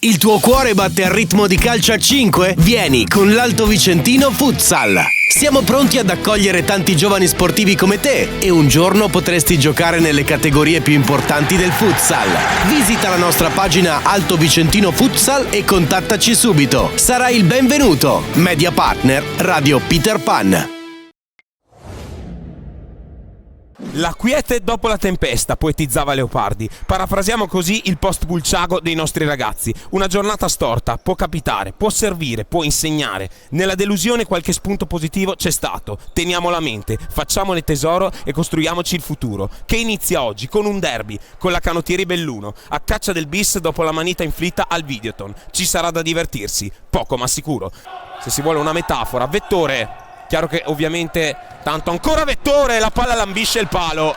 Il tuo cuore batte al ritmo di calcio a 5? Vieni con l'Alto Vicentino Futsal. Siamo pronti ad accogliere tanti giovani sportivi come te e un giorno potresti giocare nelle categorie più importanti del futsal. Visita la nostra pagina Alto Vicentino Futsal e contattaci subito. Sarai il benvenuto. Media partner Radio Peter Pan. La quiete dopo la tempesta, poetizzava Leopardi. Parafrasiamo così il post Bulciago dei nostri ragazzi. Una giornata storta può capitare, può servire, può insegnare. Nella delusione qualche spunto positivo c'è stato. Teniamolo a mente, facciamone tesoro e costruiamoci il futuro, che inizia oggi con un derby, con la Canottieri Belluno, a caccia del bis dopo la manita inflitta al Videoton. Ci sarà da divertirsi, poco ma sicuro. Se si vuole una metafora, Vettore... Chiaro che ovviamente tanto ancora Vettore, la palla lambisce il palo.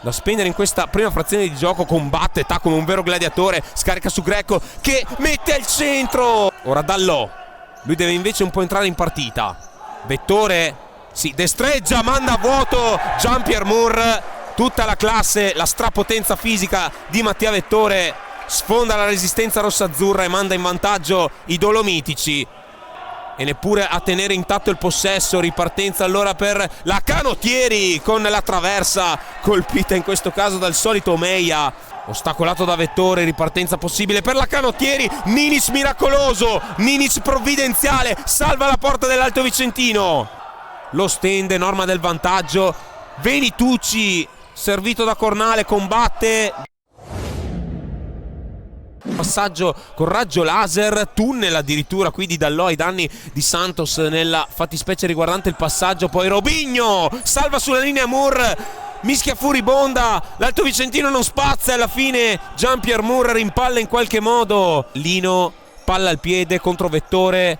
Da spendere in questa prima frazione di gioco, combatte, come un vero gladiatore, scarica su Greco che mette al centro. Ora Dallò, lui deve invece un po' entrare in partita. Vettore si destreggia, manda a vuoto Jean-Pierre Moore. Tutta la classe, la strapotenza fisica di Mattia Vettore sfonda la resistenza rossazzurra e manda in vantaggio i Dolomitici. E neppure a tenere intatto il possesso. Ripartenza allora per la Canottieri con la traversa colpita in questo caso dal solito Meia, ostacolato da Vettore. Ripartenza possibile per la Canottieri. Ninic miracoloso, Ninic provvidenziale, salva la porta dell'Alto Vicentino. Lo stende, norma del vantaggio. Venitucci, servito da Cornale, combatte. Passaggio con raggio laser, tunnel addirittura qui di Dallò ai danni di Santos nella fattispecie riguardante il passaggio. Poi Robinho salva sulla linea Moore, mischia furibonda, l'Alto Vicentino non spazza e alla fine Jean-Pierre Moore rimpalla in qualche modo. Lino, palla al piede contro Vettore,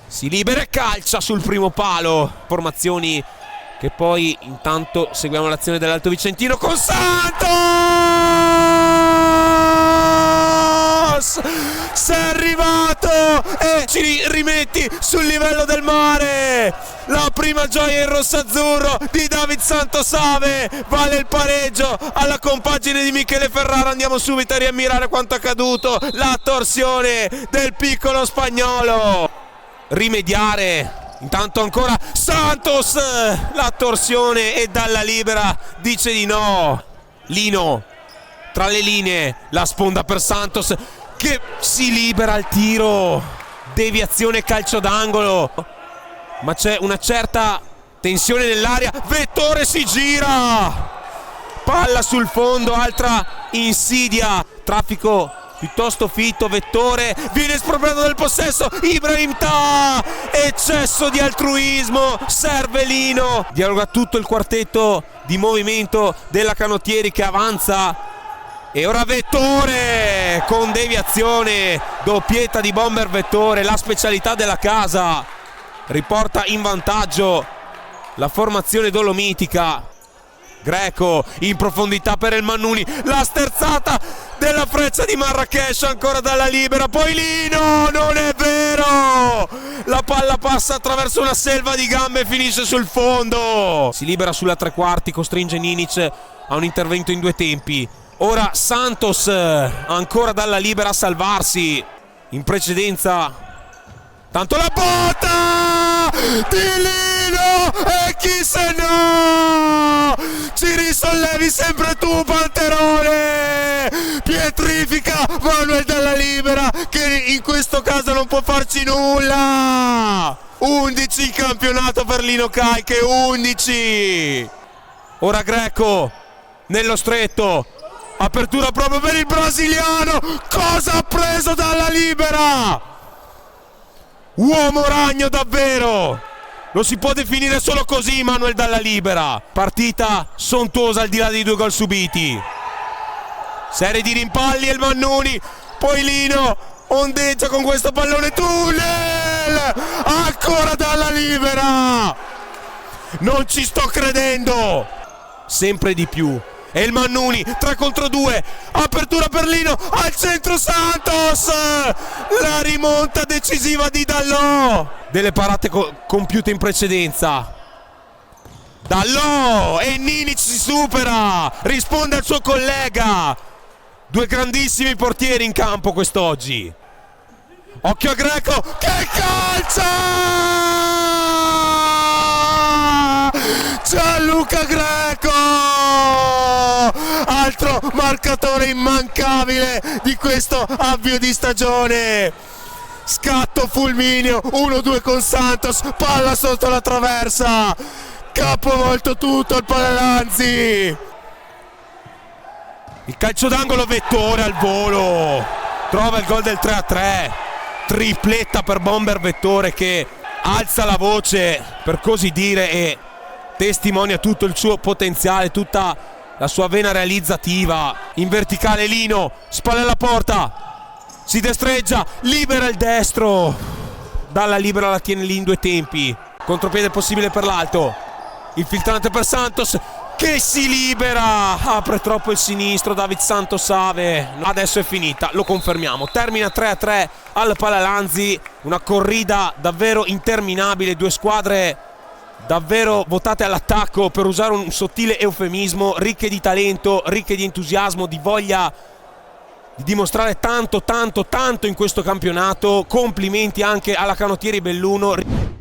si libera e calcia sul primo palo. Formazioni che poi intanto seguiamo l'azione dell'Alto Vicentino con Santos! Sei arrivato e ci rimetti sul livello del mare. La prima gioia in rossazzurro di David Santosave, vale il pareggio alla compagine di Michele Ferrara. Andiamo subito a riammirare quanto accaduto, la torsione del piccolo spagnolo. Rimediare. Intanto ancora Santos, la torsione e dalla libera dice di no. Lino tra le linee, la sponda per Santos che si libera al tiro, deviazione calcio d'angolo, ma c'è una certa tensione nell'aria. Vettore si gira, palla sul fondo, altra insidia, traffico piuttosto fitto. Vettore viene espropriato del possesso, Ibrahim Ta, eccesso di altruismo, serve Lino, dialoga tutto il quartetto di movimento della Canottieri che avanza. E ora Vettore con deviazione, doppietta di bomber Vettore, la specialità della casa, riporta in vantaggio la formazione dolomitica. Greco in profondità per il Mannuni, la sterzata della freccia di Marrakesh ancora dalla libera, poi Lino, non è vero, la palla passa attraverso una selva di gambe e finisce sul fondo. Si libera sulla tre quarti, costringe Ninic a un intervento in due tempi. Ora Santos ancora dalla libera a salvarsi, in precedenza tanto la botta di Lino e chi se no, ci risollevi sempre tu Panterone, pietrifica Manuel dalla libera che in questo caso non può farci nulla. 11 in campionato per Lino Caiche, 11. Ora Greco nello stretto, apertura proprio per il brasiliano, cosa ha preso dalla libera? Uomo ragno davvero, lo si può definire solo così Manuel dalla libera. Partita sontuosa al di là dei due gol subiti, serie di rimpalli e il Mannuni, poi Lino ondeggia con questo pallone, tunnel ancora dalla libera, non ci sto credendo, sempre di più. E il Mannuni 3 contro 2, apertura per Lino, al centro Santos, la rimonta decisiva di Dallò, delle parate compiute in precedenza. Dallò e Ninic si supera, risponde al suo collega, Due grandissimi portieri in campo quest'oggi. Occhio a Greco, che calcia! Gianluca Greco! Altro marcatore immancabile di questo avvio di stagione. Scatto fulmineo, 1-2 con Santos, palla sotto la traversa, capovolto tutto il Palalanzi. Il calcio d'angolo, Vettore al volo, trova il gol del 3-3, tripletta per Bomber Vettore che alza la voce per così dire e testimonia tutto il suo potenziale, tutta la sua vena realizzativa. In verticale Lino, spalle alla porta, si destreggia, libera il destro, dalla libera la tiene lì in due tempi, contropiede possibile per l'alto, il filtrante per Santos che si libera, apre troppo il sinistro David Santosave. Adesso è finita, lo confermiamo, termina 3-3 al Palalanzi, una corrida davvero interminabile, due squadre davvero votate all'attacco, per usare un sottile eufemismo, ricche di talento, ricche di entusiasmo, di voglia di dimostrare tanto in questo campionato. Complimenti anche alla Canottieri Belluno.